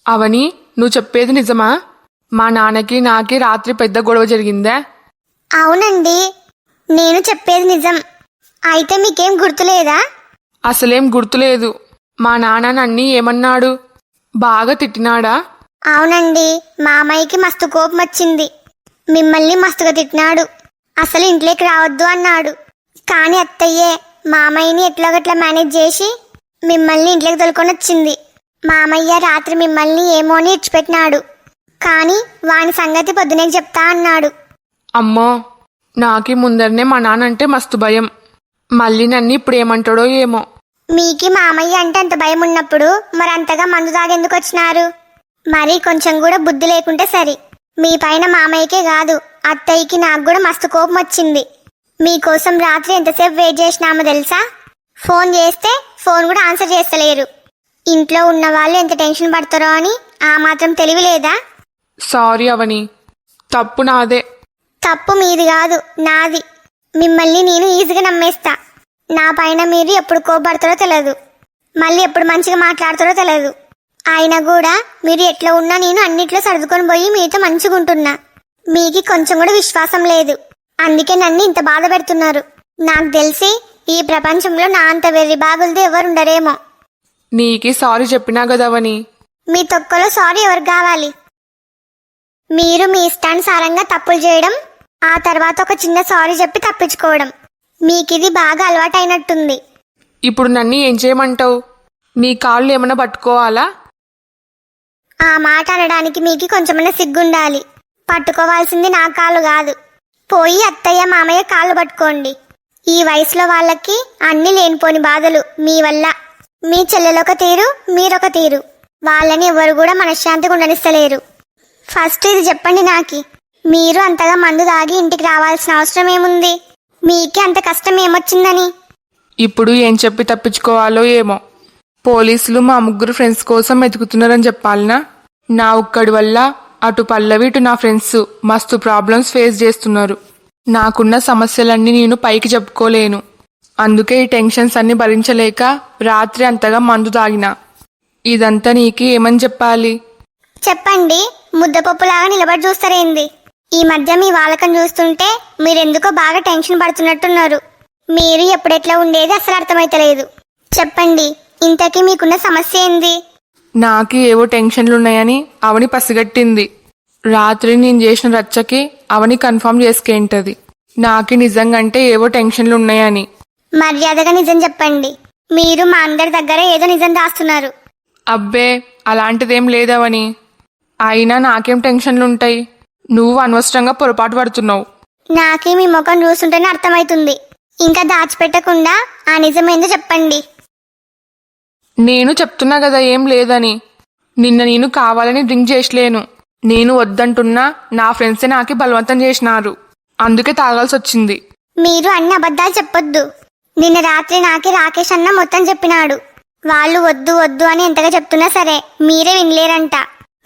అవని, నువ్వు చెప్పేది నిజమా? మా నాన్నకి నాకి రాత్రి పెద్ద గొడవ జరిగిందా? అవునండి, నేను చెప్పేది నిజం. అయితే మీకేం గుర్తులేదా? అసలేం గుర్తులేదు. మా నాన్న నన్ని ఏమన్నాడు? బాగా తిట్టినాడా? అవునండి, మామయ్యకి మస్తు కోపం వచ్చింది. మిమ్మల్ని మస్తుగా తిట్టినాడు. అసలు ఇంట్లోకి రావద్దు అన్నాడు. కానీ అత్తయ్యే మామయ్యని ఎట్లాగట్లా మేనేజ్ చేసి మిమ్మల్ని ఇంట్లోకి తోలుకొని వచ్చింది. మామయ్య రాత్రి మిమ్మల్ని ఏమో అని ఇచ్చిపెట్టినాడు. కానీ వాని సంగతి పొద్దునే చెప్తా అన్నాడు. అమ్మో, నాకి ముందరనే మా నాన్న అంటే మస్తు భయం. మళ్ళీ నన్ను ఇప్పుడు ఏమంటాడో ఏమో. మీకి మామయ్య అంటే అంత భయం ఉన్నప్పుడు మరి అంతగా మందు తాగేందుకు వచ్చినారు? మరి కొంచెం కూడా బుద్ధి లేకుంటే సరి. మీ పైన మామయ్యకే కాదు, అత్తయ్యకి నాకు కూడా మస్తు కోపం వచ్చింది. మీకోసం రాత్రి ఎంతసేపు వెయిట్ చేసినామో తెలుసా? ఫోన్ చేస్తే ఫోన్ కూడా ఆన్సర్ చేస్తలేరు. ఇంట్లో ఉన్న వాళ్ళు ఎంత టెన్షన్ పడతారో అని ఆ మాత్రం తెలివి లేదా? సారీ అవని, తప్పు నాదే. తప్పు మీది కాదు, నాది. మిమ్మల్ని నేను ఈజీగా నమ్మేస్తా. నా పైన మీరు ఎప్పుడు కోపడతారో తెలియదు, మళ్ళీ ఎప్పుడు మంచిగా మాట్లాడతారో తెలియదు. అయినా కూడా మీరు ఎట్లా ఉన్నా నేను అన్నిట్లో సర్దుకొని పోయి మీతో మంచిగా ఉంటున్నా. మీకు కొంచెం కూడా విశ్వాసం లేదు, అందుకే నన్ను ఇంత బాధ పెడుతున్నారు. నాకు తెలిసి ఈ ప్రపంచంలో నా అంత వెర్రి బాగులతో ఎవరుండరేమో. నీకి సారీ చెప్పినా కదవని. మీ తొక్కలో సారీ ఎవరు కావాలి? మీరు మీ ఇష్టానుసారంగా తప్పులు చేయడం, ఆ తర్వాత ఒక చిన్న సారీ చెప్పి తప్పించుకోవడం, మీకిది బాగా అలవాటైనట్టుంది. ఇప్పుడు నన్ను ఏం చేయమంటావు? నీ కాళ్ళు ఏమైనా పట్టుకోవాలా? ఆ మాట అనడానికి మీకు కొంచెమన్నా సిగ్గుండాలి. పట్టుకోవాల్సింది నా కాళ్ళు కాదు, పోయి అత్తయ్య మామయ్య కాళ్ళు పట్టుకోండి. ఈ వయసులో వాళ్ళకి అన్ని లేనిపోని బాధలు మీ వల్ల. మీ చెల్లెలొక తీరు, మీరొక తీరు. వాళ్ళని ఎవరు కూడా మనశ్శాంతిగా ఉండనిస్తలేరు. ఫస్ట్ ఇది చెప్పండి నాకి, మీరు అంతగా మందు తాగి ఇంటికి రావాల్సిన అవసరం ఏముంది? మీకే అంత కష్టం ఏమొచ్చిందని? ఇప్పుడు ఏం చెప్పి తప్పించుకోవాలో ఏమో. పోలీసులు మా ముగ్గురు ఫ్రెండ్స్ కోసం వెతుకుతున్నారని చెప్పాలనా? నా ఒక్కడి వల్ల అటు పల్లవి ఇటు నా ఫ్రెండ్స్ మస్తు ప్రాబ్లమ్స్ ఫేస్ చేస్తున్నారు. నాకున్న సమస్యలన్నీ నేను పైకి చెప్పుకోలేను. అందుకే ఈ టెన్షన్స్ అన్ని భరించలేక రాత్రి అంతగా మందు తాగినా. ఇదంతా నీకు ఏమని చెప్పాలి? చెప్పండి, ముద్దపప్పులాగా నిలబడి చూస్తారేంది? ఈ మధ్య మీ వాళ్ళకం చూస్తుంటే మీరెందుకో బాగా టెన్షన్ పడుతున్నట్టున్నారు. మీరు ఎప్పుడెట్లా ఉండేది అసలు అర్థమైతలేదు. చెప్పండి, ఇంతకీ మీకున్న సమస్య ఏంది? నాకు ఏవో టెన్షన్లున్నాయని అవని పసిగట్టింది. రాత్రి నేను చేసిన రచ్చకి అవని కన్ఫర్మ్ చేసుకేంటది నాకి నిజంగంటే ఏవో టెన్షన్లున్నాయని. మర్యాదగా నిజం చెప్పండి. మీరు మా అందరి దగ్గర ఏదో నిజం దాస్తున్నారు. అబ్బే, అలాంటిదేం లేదవని. అయినా నాకేం టెన్షన్లుంటాయి? నువ్వు అనవసరంగా పొరపాటు పడుతున్నావు. నాకే మీ ముఖం చూస్తుంటేనే అర్థమవుతుంది. ఇంకా దాచిపెట్టకుండా ఆ నిజమేందో చెప్పండి. నేను చెప్తున్నా కదా ఏం లేదని. నిన్న నేను కావాలని డ్రింక్ చేసలేను. నేను వద్దంటున్నా నా ఫ్రెండ్సే నాకి బలవంతం చేసినారు. అందుకే తాగాల్సి వచ్చింది. మీరు అన్ని అబద్ధాలు చెప్పొద్దు. నిన్న రాత్రి నాకి రాకేష్ అన్న మొత్తం చెప్పినాడు. వాళ్ళు వద్దు వద్దు అని ఎంతగా చెప్తున్నా సరే మీరే వినలేరంట.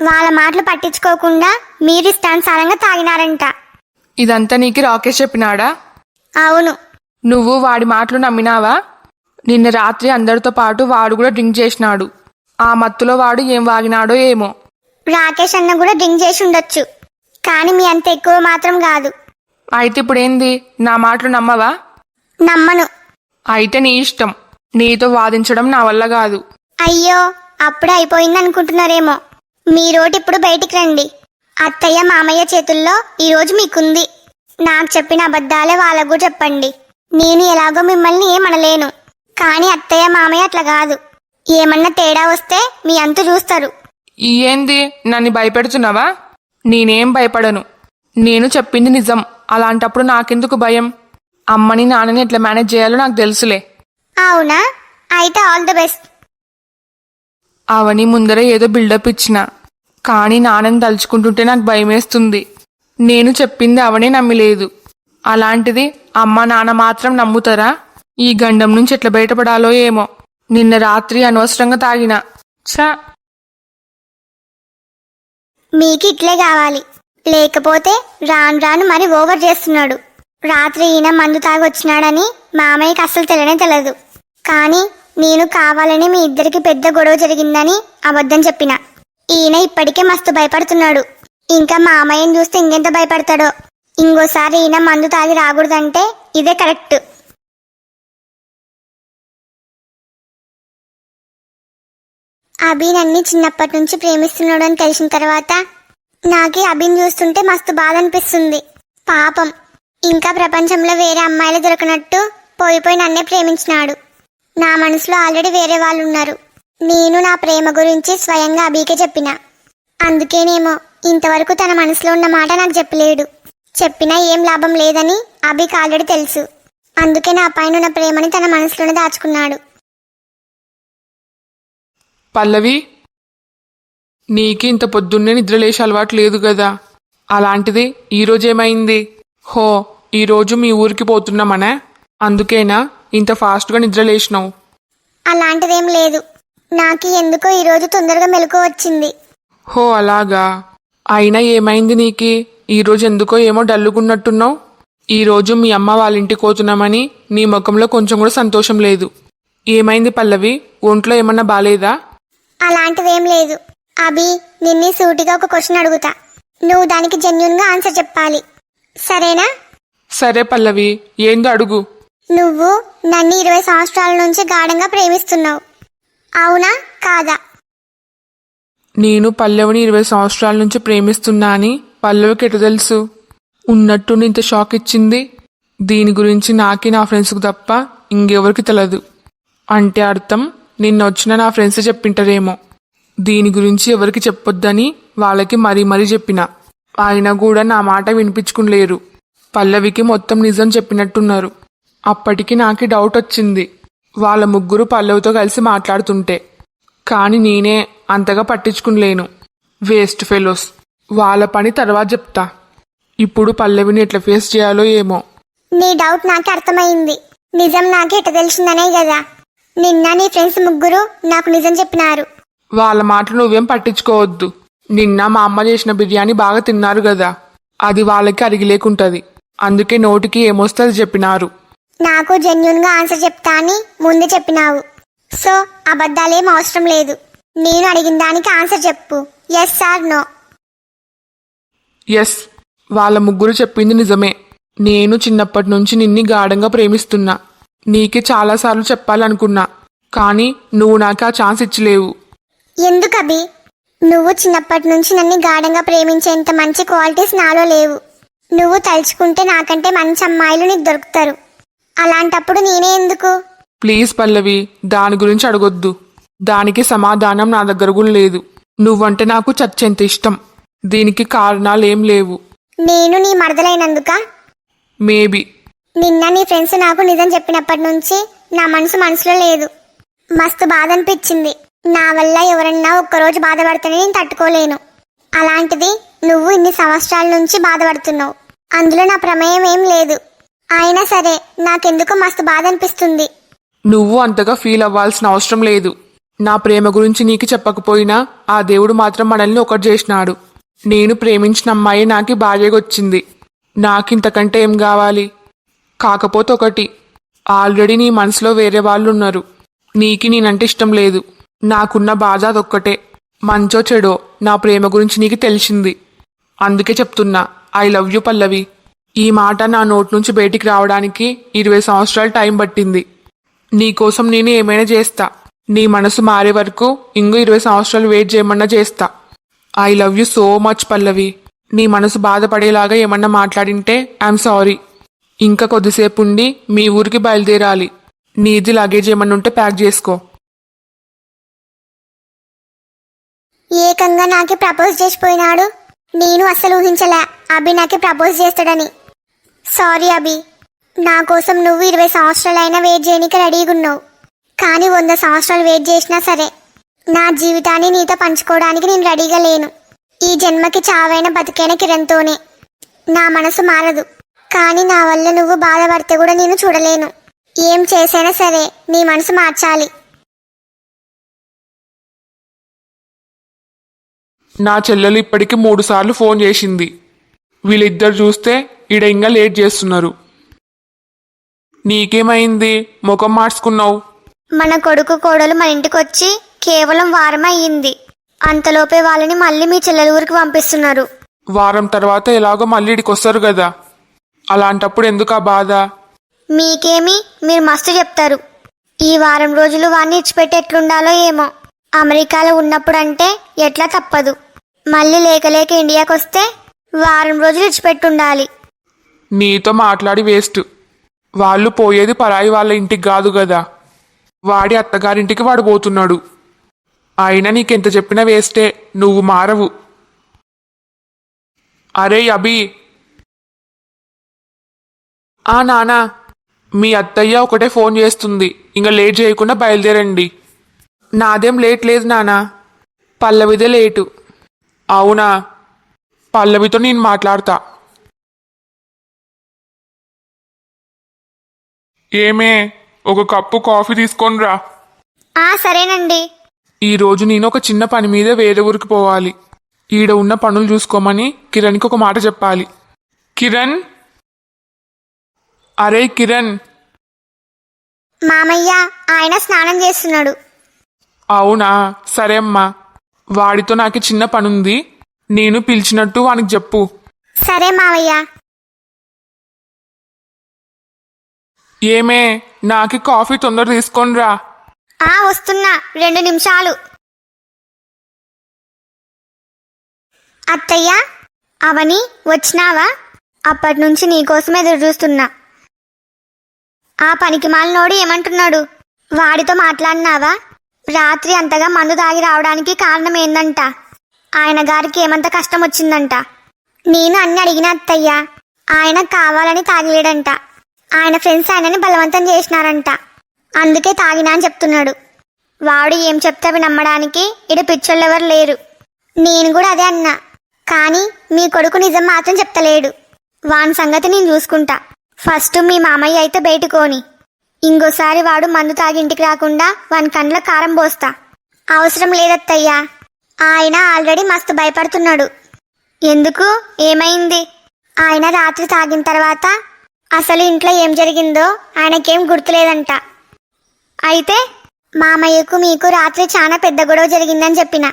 వాళ్ళ మాటలు పట్టించుకోకుండా మీరు ఇష్టానుసారంగా తాగినారంట. ఇదంతా నీకు రాకేష్ చెప్పినాడా? అవును. నువ్వు వాడి మాటలు నమ్మినావా? నిన్న రాత్రి అందరితో పాటు వాడు కూడా డ్రింక్ చేసినాడు. ఆ మత్తులో వాడు ఏం వాగినాడో ఏమో. రాకేష్ అన్న కూడా డ్రింక్ చేసి ఉండొచ్చు, కానీ మీ అంత ఎక్కువ మాత్రం కాదు. అయితే ఇప్పుడేంది, నా మాటలు నమ్మవా? నమ్మను. అయితే నీ ఇష్టం. నీతో వాదించడం నా వల్ల కాదు. అయ్యో, అప్పుడే అయిపోయింది అనుకుంటున్నారేమో. మీరోటి ఇప్పుడు బయటికి రండి. అత్తయ్య మామయ్య చేతుల్లో ఈరోజు మీకుంది. నాకు చెప్పిన అబద్ధాలే వాళ్ళకు కూడా చెప్పండి. నేను ఎలాగో మిమ్మల్ని ఏమనలేను, కానీ అత్తయ్య మామయ్య అట్లా కాదు. ఏమన్నా తేడా వస్తే మీ అంతు చూస్తారు. ఏంది, నన్ను భయపెడుతున్నావా? నేనేం భయపడను. నేను చెప్పింది నిజం. అలాంటప్పుడు నాకెందుకు భయం? అమ్మని నాన్నని ఎట్లా మేనేజ్ చేయాలో నాకు తెలుసులే. అవునా? అయితే ఆల్ ది బెస్ట్. అవని ముందర ఏదో బిల్డప్ ఇచ్చిన, కానీ నాన్నని తలుచుకుంటుంటే నాకు భయమేస్తుంది. నేను చెప్పింది అవనే నమ్మిలేదు. అలాంటిది అమ్మ నాన్న మాత్రం నమ్ముతారా? ఈ గండం నుంచి ఎట్లా బయటపడాలో ఏమో. నిన్న రాత్రి అనవసరంగా తాగినా. ఛా, మీకు ఇట్లే కావాలి. లేకపోతే రాను రాను మరి ఓవర్ చేస్తున్నాడు. రాత్రి ఈయన మందు తాగొచ్చినాడని మామయ్యకి అస్సలు తెలియదు. కానీ నేను కావాలని మీ ఇద్దరికి పెద్ద గొడవ జరిగిందని అబద్ధం చెప్పిన. ఈయన ఇప్పటికే మస్తు భయపడుతున్నాడు. ఇంకా మామయ్యని చూస్తే ఇంకెంత భయపడతాడో. ఇంకోసారి ఈయన మందు తాగి రాకూడదంటే ఇదే కరెక్ట్. అభి నన్ను చిన్నప్పటి నుంచి ప్రేమిస్తున్నాడు అని తెలిసిన తర్వాత నాకే అభిని చూస్తుంటే మస్తు బాధ అనిపిస్తుంది. పాపం, ఇంకా ప్రపంచంలో వేరే అమ్మాయిలు దొరకనట్టు పోయి నన్నే ప్రేమించినాడు. నా మనసులో ఆల్రెడీ వేరే వాళ్ళు ఉన్నారు. నేను నా ప్రేమ గురించి స్వయంగా అభికే చెప్పిన. అందుకేనేమో ఇంతవరకు తన మనసులో ఉన్న మాట నాకు చెప్పలేడు. చెప్పినా ఏం లాభం లేదని అభికి ఆల్రెడీ తెలుసు. అందుకే నా పైన ఉన్న ప్రేమని తన మనసులోనే దాచుకున్నాడు. పల్లవి, నీకి ఇంత పొద్దున్నే నిద్రలేసే అలవాటు లేదు కదా. అలాంటిది ఈరోజేమైంది? హో, ఈరోజు మీ ఊరికి పోతున్నామనే, అందుకేనా ఇంత ఫాస్ట్గా నిద్రలేసినావు? అలాంటిదేం లేదు. నాకు ఎందుకో ఈరోజు తొందరగా మెలకువ వచ్చింది. హో అలాగా. అయినా ఏమైంది నీకి? ఈరోజు ఎందుకో ఏమో డల్లుగున్నట్టున్నావు. ఈరోజు మీ అమ్మ వాళ్ళ ఇంటికి పోతున్నామని నీ ముఖంలో కొంచెం కూడా సంతోషం లేదు. ఏమైంది పల్లవి? ఒంట్లో ఏమన్నా బాలేదా? అలాంటిదేం లేదు. అభి, నిన్ను సూటిగా ఒక క్వశ్చన్ అడుగుతా. నువ్వు దానికి జెన్యున్గా ఆన్సర్ చెప్పాలి, సరేనా? సరే పల్లవి, ఏందో అడుగు. నువ్వు నన్ను 20 సంవత్సరాల నుంచి గాఢంగా ప్రేమిస్తున్నావు, అవునా కాదా? నేను పల్లవిని 20 సంవత్సరాల నుంచి ప్రేమిస్తున్నా అని పల్లవికి ఎటు తెలుసు? ఉన్నట్టు ఇంత షాక్ ఇచ్చింది. దీని గురించి నాకి నా ఫ్రెండ్స్కి తప్ప ఇంకెవరికి తెలియదు. అంటే అర్థం నిన్న వచ్చిన నా ఫ్రెండ్స్ చెప్పింటారేమో. దీని గురించి ఎవరికి చెప్పొద్దని వాళ్ళకి మరీ చెప్పిన. ఆయన కూడా నా మాట వినిపించుకునిలేరు. పల్లవికి మొత్తం నిజం చెప్పినట్టున్నారు. అప్పటికి నాకు డౌట్ వచ్చింది, వాళ్ళ ముగ్గురు పల్లవితో కలిసి మాట్లాడుతుంటే. కానీ నేనే అంతగా పట్టించుకునిలేను. Waste fellows. వాళ్ళ పని తర్వాత చెప్తా. ఇప్పుడు పల్లవిని ఎట్లా ఫేస్ చేయాలో ఏమో. నీ డౌట్ నాకే అర్థమైంది. నిజం నాకే ఎట్ట తెలిసిందనే కదా. నిన్న నీ ఫ్రెండ్స్ ముగ్గురు నాకు నిజం చెప్పినారు. వాళ్ళ మాటలు నువ్వేం పట్టించుకోవద్దు. నిన్న మా అమ్మ చేసిన బిర్యానీ బాగా తిన్నారు కదా, అది వాళ్ళకి అరిగిలేకుంటది. అందుకే నోటికి ఏమొస్తే అది చెప్పినారు. నాకు జెన్యున్గా ఆన్సర్ చెప్తా అని ముందే చెప్పినావు. సో అబద్ధాలేం అవసరం లేదు. నేను అడిగిన దానికి ఆన్సర్ చెప్పు, ఎస్ ఆర్ నో. ఎస్, వాళ్ళ ముగ్గురు చెప్పింది నిజమే. నేను చిన్నప్పటి నుంచి నిన్ని గాఢంగా ప్రేమిస్తున్నా. నీకే చాలాసార్లు చెప్పాలనుకున్నా, కానీ నువ్వు నాకు ఆ ఛాన్స్ ఇచ్చలేవు. ఎందుకు అభి? నువ్వు చిన్నప్పటి నుంచి నన్ను గాఢంగా ప్రేమించేంత మంచి క్వాలిటీస్ నాలో లేవు. నువ్వు తలుచుకుంటే నాకంటే మంచి అమ్మాయిలు నీకు దొరుకుతారు. అలాంటప్పుడు నేనే ఎందుకు? ప్లీజ్ పల్లవి, దాని గురించి అడగొద్దు. దానికి సమాధానం నా దగ్గర కూడా లేదు. నువ్వంటే నాకు చచ్చేంత ఇష్టం. దీనికి కారణాలేం లేవు. నేను నీ మరదలైనందుక? మేబీ. నిన్న నీ ఫ్రెండ్స్ నాకు నిజం చెప్పినప్పటి నుంచి నా మనసులో లేదు. మస్తు బాధ అనిపించింది. నా వల్ల ఎవరన్నా ఒక్కరోజు బాధపడితేనే నేను తట్టుకోలేను. అలాంటిది నువ్వు ఇన్ని సంవత్సరాల నుంచి బాధపడుతున్నావు. అందులో నా ప్రమేయం ఏం లేదు. అయినా సరే నాకెందుకో మస్తు బాధ అనిపిస్తుంది. నువ్వు అంతగా ఫీల్ అవ్వాల్సిన అవసరం లేదు. నా ప్రేమ గురించి నీకు చెప్పకపోయినా ఆ దేవుడు మాత్రం మనల్ని ఒకటి చేసినాడు. నేను ప్రేమించిన అమ్మాయి నాకు భార్యగొచ్చింది. నాకింతకంటే ఏం కావాలి? కాకపోతే ఒకటి, ఆల్రెడీ నీ మనసులో వేరే వాళ్ళు ఉన్నారు. నీకి నేనంటే ఇష్టం లేదు. నాకున్న బాధ అదొక్కటే. మంచో చెడో నా ప్రేమ గురించి నీకు తెలిసింది. అందుకే చెప్తున్నా, ఐ లవ్ యూ పల్లవి. ఈ మాట నా నోటి నుంచి బయటికి రావడానికి 20 సంవత్సరాలు టైం పట్టింది. నీకోసం నేను ఏమైనా చేస్తా. నీ మనసు మారే వరకు ఇంకో 20 సంవత్సరాలు వెయిట్ చేయమన్నా చేస్తా. I love you so much Pallavi. నీ మనసు బాధపడేలాగా ఏమన్నా మాట్లాడింటే ఐఎమ్ సారీ. ఇంకా కొద్దిసేపు ఉండి మీ ఊరికి బయలుదేరాలి. నీది లగేజ్ ఏమన్నా ఉంటే ప్యాక్ చేసుకో. ఏకంగా నాకే ప్రపోజ్ చేసిపోయినాడు. నేను అస్సలు ఊహించలే అభి నాకే ప్రపోజ్ చేస్తాడని. సారీ అభి, నా కోసం నువ్వు 20 సంవత్సరాలైనా వెయిట్ చేయడానికి రెడీగా ఉన్నావు. కానీ 100 సంవత్సరాలు వెయిట్ చేసినా సరే నా జీవితాన్ని నీతో పంచుకోవడానికి నేను రెడీగా లేను. ఈ జన్మకి చావైన బతికైన కిరణ్తోనే. నా మనసు మారదు, కానీ నా వల్ల నువ్వు బాధపడితే కూడా నేను చూడలేను. ఏం చేసైనా సరే నీ మనసు మార్చాలి. నా చెల్లెలు ఇప్పటికి 3 సార్లు ఫోన్ చేసింది. వీళ్ళిద్దరు చూస్తే ఈడ ఇంకా లేట్ చేస్తున్నారు. నీకేమైంది? ముఖం మార్చుకున్నావు? మన కొడుకు కోడలు మన ఇంటికి వచ్చి కేవలం వారం అయ్యింది. అంతలోపే వాళ్ళని మళ్ళీ మీ చెల్లెల ఊరికి పంపిస్తున్నారు. వారం తర్వాత ఎలాగో మళ్ళీ ఇడికి వస్తారు కదా, అలాంటప్పుడు ఎందుకు ఆ బాధ? మీకేమి, మీరు మస్తు చెప్తారు. ఈ వారం రోజులు వాడిని ఇచ్చిపెట్టి ఎట్లుండాలో ఏమో. అమెరికాలో ఉన్నప్పుడంటే ఎట్లా తప్పదు, మళ్ళీ లేక లేక ఇండియాకి వస్తే వారం రోజులు ఇచ్చిపెట్టుండాలి. నీతో మాట్లాడి వేస్ట్. వాళ్ళు పోయేది పరాయి వాళ్ళ ఇంటికి కాదు కదా, వాడి అత్తగారింటికి వాడు పోతున్నాడు. అయినా నీకెంత చెప్పినా వేస్టే, నువ్వు మారవు. అరే అభి. ఆ నానా, మీ అత్తయ్య ఒకటే ఫోన్ చేస్తుంది, ఇంకా లేట్ చేయకుండా బయలుదేరండి. నాదేం లేట్ లేదు నానా, పల్లవిదే లేటు. అవునా, పల్లవితో నేను మాట్లాడతా. ఏమే, ఒక కప్పు కాఫీ తీసుకొనిరా. సరేనండి. ఈరోజు నేను ఒక చిన్న పని మీద వేరే ఊరికి పోవాలి. ఈడ ఉన్న పనులు చూసుకోమని కిరణ్కి ఒక మాట చెప్పాలి. కిరణ్, అరే కిరణ్. మామయ్య, ఆయన స్నానం చేస్తున్నాడు. అవునా, సరే అమ్మా. వాడితో నాకు చిన్న పనుంది, నేను పిలిచినట్టు వానికి చెప్పు. సరే మామయ్య. ఏమే, నాకు కాఫీ తొందర తీసుకొనిరా. వస్తున్నా, 2 నిమిషాలు. అత్తయ్య, అవని వచ్చినావా? అప్పటి నుంచి నీకోసమే ఎదురు చూస్తున్నా. ఆ పనికి మాలినోడు ఏమంటున్నాడు? వాడితో మాట్లాడినావా? రాత్రి అంతగా మందు తాగి రావడానికి కారణం ఏందంట? ఆయన గారికి ఏమంత కష్టం వచ్చిందంట? నేను అన్ని అడిగిన అత్తయ్య. ఆయన కావాలని తాగిలేడంట. ఆయన ఫ్రెండ్స్ ఆయనని బలవంతం చేసినారంట, అందుకే తాగినా అని చెప్తున్నాడు. వాడు ఏం చెప్తావి నమ్మడానికి ఇటు పిచ్చోళ్ళెవరు లేరు. నేను కూడా అదే అన్నా, కానీ మీ కొడుకు నిజం మాత్రం చెప్తలేడు. వాని సంగతి నేను చూసుకుంటా. ఫస్ట్ మీ మామయ్య అయితే బయటకోని, ఇంకోసారి వాడు మందు తాగి ఇంటికి రాకుండా వాని కండ్ల కారం పోస్తా. అవసరం లేదత్తయ్యా, ఆయన ఆల్రెడీ మస్తు భయపడుతున్నాడు. ఎందుకు, ఏమైంది? ఆయన రాత్రి తాగిన తర్వాత అసలు ఇంట్లో ఏం జరిగిందో ఆయనకేం గుర్తులేదంట. అయితే మామయ్యకు మీకు రాత్రి చాలా పెద్ద గొడవ జరిగిందని చెప్పిన.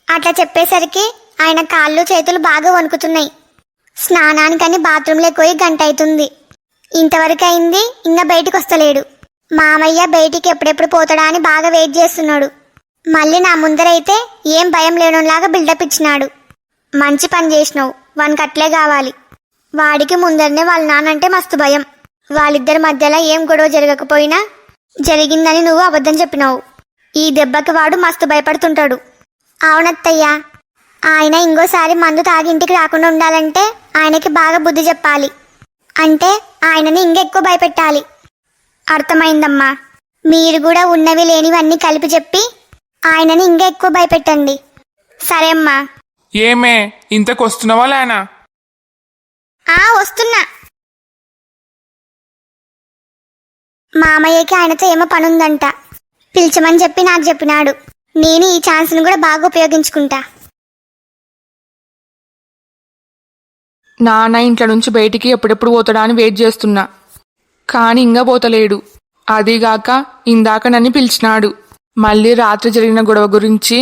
అట్లా చెప్పేసరికి ఆయన కాళ్ళు చేతులు బాగా వణుకుతున్నాయి. స్నానానికని బాత్రూంలోకి పోయి గంట అవుతుంది. ఇంతవరకు అయింది, ఇంకా బయటికి వస్తలేడు. మామయ్య బయటికి ఎప్పుడెప్పుడు పోతాడా అని బాగా వెయిట్ చేస్తున్నాడు. మళ్ళీ నా ముందరైతే ఏం భయం లేనులాగా బిల్డప్ ఇచ్చినాడు. మంచి పని చేసినావు, వానికి అట్లే కావాలి. వాడికి ముందరనే వాళ్ళ నానంటే మస్తు భయం. వాళ్ళిద్దరి మధ్యలో ఏం గొడవ జరగకపోయినా జరిగిందని నువ్వు అబద్ధం చెప్పినావు. ఈ దెబ్బకి వాడు మస్తు భయపడుతుంటాడు. అవునత్తయ్యా, ఆయన ఇంకోసారి మందు తాగి ఇంటికి రాకుండా ఉండాలంటే ఆయనకి బాగా బుద్ధి చెప్పాలి. అంటే ఆయనని ఇంకెక్కువ భయపెట్టాలి. అర్థమైందమ్మా. మీరు కూడా ఉన్నవి లేనివన్నీ కలిపి చెప్పి ఆయనని ఇంకా ఎక్కువ భయపెట్టండి. సరే అమ్మా. ఏమే, ఇంతకు వస్తున్నావా లేనా? వస్తున్నా. మామయ్యకి ఆయనతో ఏమో పనుందంట, పిలిచమని చెప్పి నాకు చెప్పినాడు. నేను ఈ ఛాన్స్ను కూడా బాగా ఉపయోగించుకుంటా. నాన్న ఇంట్లో నుంచి బయటికి ఎప్పుడెప్పుడు పోతాడా అని వెయిట్ చేస్తున్నా, కానీ ఇంకా పోతలేడు. అదీగాక ఇందాక నన్ను పిలిచినాడు. మళ్ళీ రాత్రి జరిగిన గొడవ గురించి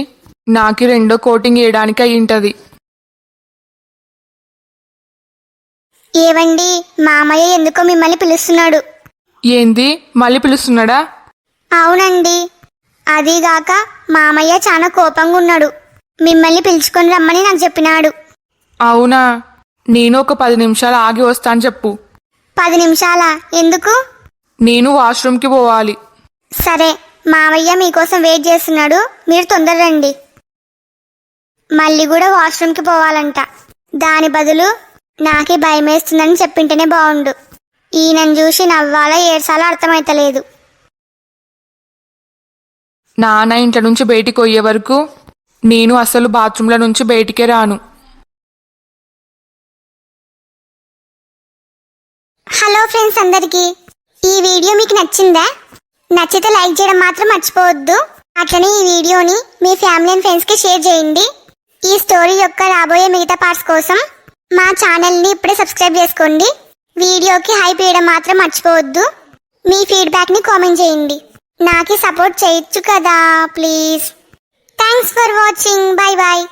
నాకు 2వ కోటింగ్ వేయడానికి అయ్యింటది. ఏవండి, మామయ్య ఎందుకో మిమ్మల్ని పిలుస్తున్నాడు. ఏంది, మళ్ళీ పిలుస్తున్నాడా? అవునండి. అదీగాక మామయ్య చాలా కోపంగా ఉన్నాడు. మిమ్మల్ని పిలుచుకొని రమ్మని నాకు చెప్పినాడు. అవునా, నేను ఒక 10 నిమిషాలు ఆగి వస్తాను చెప్పు. 10 నిమిషాలా? ఎందుకు? నేను వాష్రూమ్కి పోవాలి. సరే, మామయ్య మీకోసం వెయిట్ చేస్తున్నాడు, మీరు తొందర రండి. మళ్ళీ కూడా వాష్రూమ్కి పోవాలంట. దాని బదులు నాకే భయం వేస్తుందని చెప్పింటేనే బాగుండు. ఈయనను చూసి నవ్వాలా ఏడ్చాలో అర్థమైతలేదు. నాన్న ఇంట్లో నుంచి బయటికి పోయే వరకు నేను అసలు బాత్రూంలో నుంచి బయటికే రాను. హలో ఫ్రెండ్స్ అందరికీ, ఈ వీడియో మీకు నచ్చిందా? నచ్చితే లైక్ చేయడం మాత్రం మర్చిపోవద్దు. అట్లనే ఈ వీడియోని మీ ఫ్యామిలీ అండ్ ఫ్రెండ్స్కి షేర్ చేయండి. ఈ స్టోరీ యొక్క రాబోయే మిగతా పార్ట్స్ కోసం మా ఛానల్ని ఇప్పుడే సబ్స్క్రైబ్ చేసుకోండి. వీడియోకి హైప్ చేయడం మాత్రం మర్చిపోవద్దు. మీ ఫీడ్బ్యాక్ని కామెంట్ చేయండి. నాకు సపోర్ట్ చేయొచ్చు కదా please. Thank thanks for watching. Bye bye.